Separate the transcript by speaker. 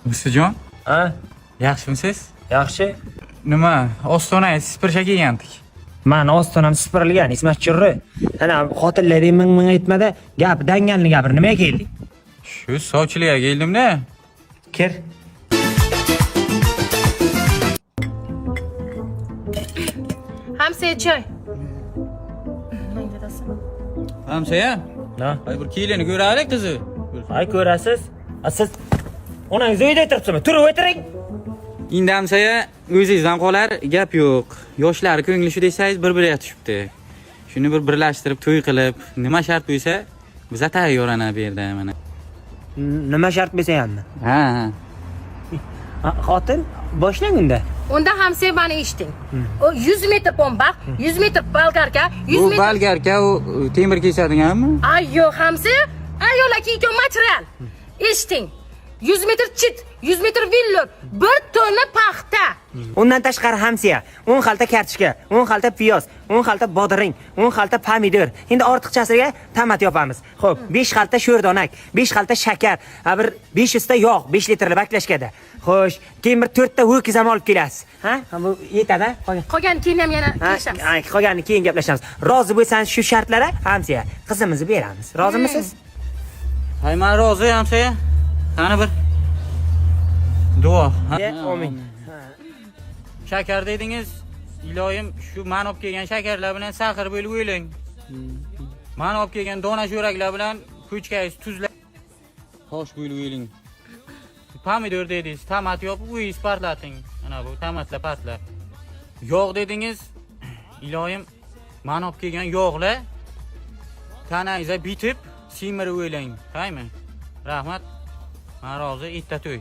Speaker 1: Musijon,
Speaker 2: Ha?
Speaker 1: yaxshimisiz?
Speaker 2: Yaxshi.
Speaker 1: Nima, Ostonangiz sipircha kelgandik.
Speaker 2: Men ostonam sipirilgan, Ismat Churri. Ana xotinlaring ming aytmada, gap danganli gapir. Nimaga kelding?
Speaker 1: Shu sovchilikka keldim-da.
Speaker 2: Kir.
Speaker 3: Hamsiya choy. Nima deyapsan?
Speaker 1: Hamsaya,
Speaker 2: Na.
Speaker 1: hay bir kelini ko'raylik qizi.
Speaker 2: Ay ko'rasiz. Siz onangiz uyda o'tiribsizmi? Turib o'tiring.
Speaker 1: Endi Hamsaya, o'zingizdan qolar, gap yo'q. Yoshlar ko'ngli shu desangiz bir-biriga tushibdi. Shuni bir birlashtirib to'y qilib, nima shart bo'lsa, biz tayyorlanib bu yerda mana.
Speaker 2: Nima shart bo'lsa hammi?
Speaker 1: Ha.
Speaker 2: Xotin, boshlang unda.
Speaker 3: Unda hamsiya meni eshiting. O 100 metr bombaq, 100 metr bolgarka, 100
Speaker 1: Bu
Speaker 3: metr.
Speaker 1: balgarka u temir kesadiganmi?
Speaker 3: Ayyo hamsiya, ayollar kiygan material. Eshiting. 100 metr chit, 100 metr villor, 1 tonna paxta.
Speaker 2: Undan tashqari hamsiya, 10 xalta kartoshka, 10 xalta piyoz, 10 xalta bodring, 10 xalta pomidor. Endi ortiqchasiga tomat yopamiz. Xo'p, 5 xalta sho'rdonak, 5 xalta shakar, bir 500 ta yog', 5 litrli baklashkada. Xo'sh, keyin bir 4 ta ho'kiz ham olib kelasiz. Ha? Bu yetadi?
Speaker 3: Qolgan keyin ham yana kelishamiz.
Speaker 2: Ha, qolganini keyin gaplashamiz. Rozi bo'lsangiz shu shartlarga hamsiya, qizimizni beramiz. Rozimisiz?
Speaker 1: Hay, men rozi Hamsaya. Qani bir duo.
Speaker 2: Amin.
Speaker 1: Shakar dedingiz, iloyim shu men olib kelgan shakarlar bilan sahar bo'lib o'ylang. Men olib kelgan dona sho'raklar bilan ko'chkangiz tuzlar. Xo'sh bo'lib o'ylang. Pomidor dedingiz, tomat yopib o'yingiz partlating. Ana bu tomatlar partlar. Yog' dedingiz, iloyim men olib kelgan yog'lar tanangizga bitib, simirib o'ylang. Qaymi? Rahmat. Men rozi, itta to'y.